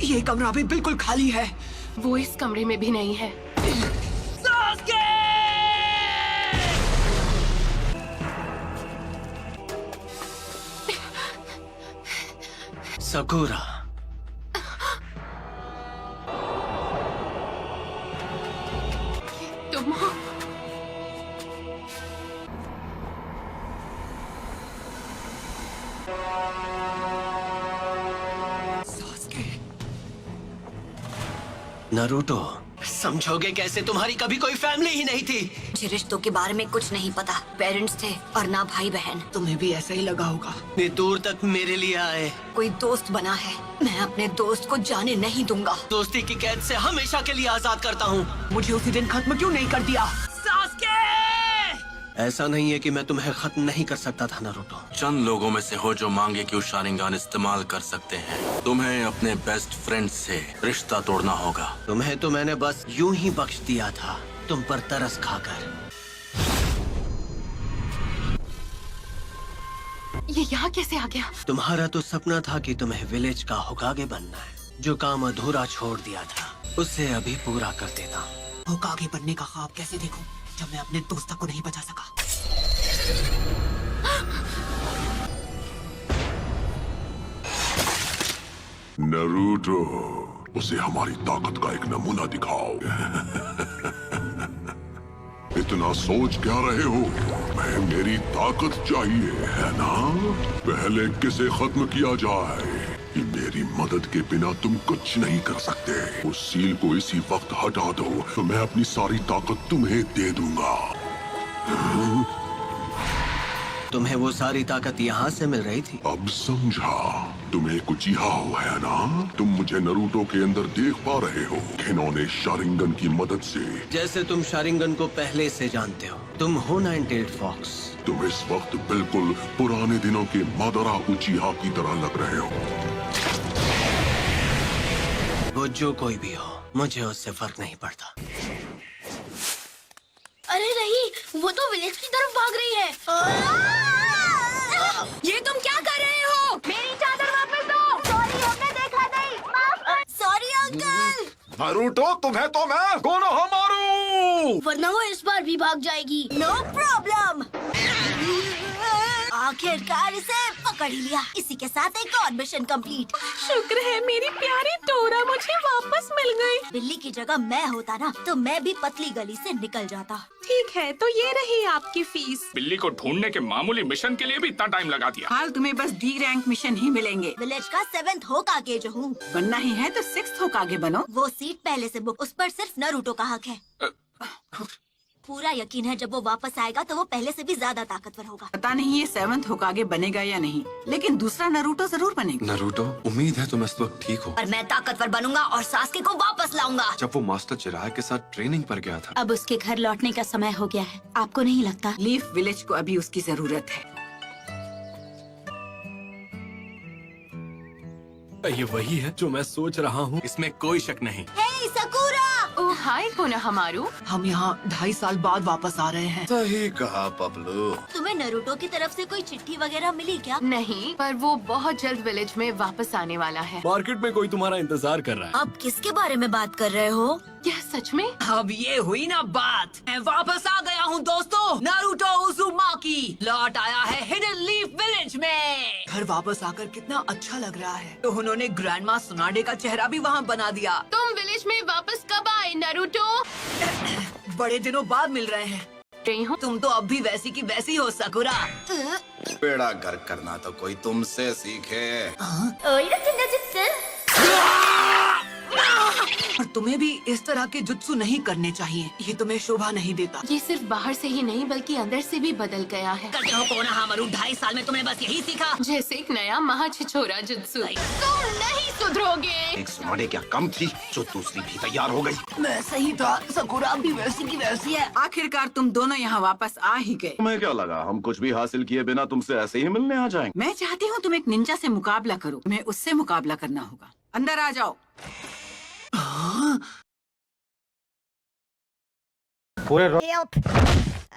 ये कमरा भी बिल्कुल खाली है। वो इस कमरे में भी नहीं है। सकुरा, तुम हो? नारुतो, समझोगे कैसे? तुम्हारी कभी कोई फैमिली ही नहीं थी। मुझे रिश्तों के बारे में कुछ नहीं पता। पेरेंट्स थे और ना भाई बहन। तुम्हें भी ऐसा ही लगा होगा। इतनी दूर तक मेरे लिए आए। कोई दोस्त बना है, मैं अपने दोस्त को जाने नहीं दूंगा। दोस्ती की कैद से हमेशा के लिए आजाद करता हूँ। मुझे उसी दिन खत्म क्यों नहीं कर दिया? ऐसा नहीं है कि मैं तुम्हें खत्म नहीं कर सकता था नारुतो। चंद लोगों में से हो जो मांगे कि शारिंगान इस्तेमाल कर सकते हैं। तुम्हें अपने बेस्ट फ्रेंड से रिश्ता तोड़ना होगा। तुम्हें तो मैंने बस यूं ही बख्श दिया था, तुम पर तरस खाकर। ये यहाँ कैसे आ गया? तुम्हारा तो सपना था कि तुम्हें विलेज का होकागे बनना है। जो काम अधूरा छोड़ दिया था उसे अभी पूरा कर देता हूँ। होकागे बनने का ख्वाब कैसे देखूं जब मैं अपने दोस्त को नहीं बचा सका? नारुतो, उसे हमारी ताकत का एक नमूना दिखाओ। इतना सोच क्या रहे हो? मैं मेरी ताकत चाहिए है ना? पहले किसे खत्म किया जाए? कि मेरी मदद के बिना तुम कुछ नहीं कर सकते। उस सील को इसी वक्त हटा दो तो मैं अपनी सारी ताकत तुम्हें दे दूंगा। तुम्हें वो सारी ताकत यहाँ से मिल रही थी? अब समझा। तुम्हें कुछ यहाँ है ना? तुम मुझे नारुतो के अंदर देख पा रहे हो, खिलौने शारिंगन की मदद से। जैसे तुम शारिंगन को पहले से जानते हो। तुम हो 98 फॉक्स। तुम इस वक्त बिल्कुल पुराने दिनों के मादरा उचिहा की तरह लग रहे हो। वो जो कोई भी हो, मुझे उससे फर्क नहीं पड़ता। अरे नहीं, वो तो विलेज की तरफ भाग रही है। ये तुम क्या कर रहे हो? मेरी चादर वापस दो। सॉरी, हमने देखा नहीं। Sorry uncle. नारुतो, तुम्हें तो मैं कोनोहा मारू। वरना वो इस बार भी भाग जाएगी। No problem. आखिरकार इसे पकड़ ही लिया। इसी के साथ एक और मिशन कंप्लीट। शुक्र है मेरी प्यारी टोरा मुझे वापस मिल गई। बिल्ली की जगह मैं होता ना तो मैं भी पतली गली से निकल जाता। ठीक है, तो ये रही आपकी फीस। बिल्ली को ढूंढने के मामूली मिशन के लिए भी इतना टाइम लगा दिया। हाल तुम्हें बस डी रैंक मिशन ही मिलेंगे। विलेज का 7th होकागे जो हूँ। बनना ही है तो 6th होकागे बनो। वो सीट पहले से बुक, उस पर सिर्फ नारुतो का हक है। पूरा यकीन है जब वो वापस आएगा तो वो पहले से भी ज्यादा ताकतवर होगा। पता नहीं ये 7th होकागे बनेगा या नहीं, लेकिन दूसरा नारुतो जरूर बनेगा। नारुतो, उम्मीद है तुम इस वक्त ठीक हो। और मैं ताकतवर बनूंगा और सास्के को वापस लाऊंगा। जब वो मास्टर चिराग के साथ ट्रेनिंग पर गया था। अब उसके घर लौटने का समय हो गया है, आपको नहीं लगता? लीफ विलेज को अभी उसकी जरूरत है। ये वही है जो मैं सोच रहा हूँ। इसमें कोई शक नहीं। हे सकुरा! ओह हाय कोनोहामारू। हम यहाँ 2.5 साल बाद वापस आ रहे हैं। सही कहा पपलू। तुम्हें नारुतो की तरफ से कोई चिट्ठी वगैरह मिली क्या? नहीं, पर वो बहुत जल्द विलेज में वापस आने वाला है। मार्केट में कोई तुम्हारा इंतजार कर रहा है। अब किसके बारे में बात कर रहे हो? क्या सच में? अब ये हुई ना बात। मैं वापस आ गया हूँ दोस्तों। नारुतो उज़ुमाकी लौट आया है हिडन लीफ विलेज में। घर वापस आकर कितना अच्छा लग रहा है। तो उन्होंने ग्रैंडमा सुनाडे का चेहरा भी वहाँ बना दिया। तुम विलेज में वापस कब आए नारुतो? बड़े दिनों बाद मिल रहे हैं। रही हूँ। तुम तो अब भी वैसी की वैसी हो सकुरा। बेड़ा घर करना तो कोई तुमसे सीखे। और तुम्हें भी इस तरह के जुत्सु नहीं करने चाहिए। ये तुम्हें शोभा नहीं देता। ये सिर्फ बाहर से ही नहीं बल्कि अंदर से भी बदल गया है। करते हो कोनोहामारू, 2.5 साल में तुम्हें बस यही सीखा। जैसे एक नया महाछिछोरा जुत्सु। तुम नहीं सुधरोगे। एक सुनाडे क्या कम थी जो दूसरी भी तैयार हो गई। मैं सही था, सकुरा भी वैसी की वैसी है। आखिरकार तुम दोनों यहाँ वापस आ ही गए। तुम्हें क्या लगा हम कुछ भी हासिल किए बिना तुमसे ऐसे ही मिलने आ जाएंगे? मैं चाहती हूँ तुम एक निंजा से मुकाबला करो। तुम्हें उससे मुकाबला करना होगा। अंदर आ जाओ। पूरे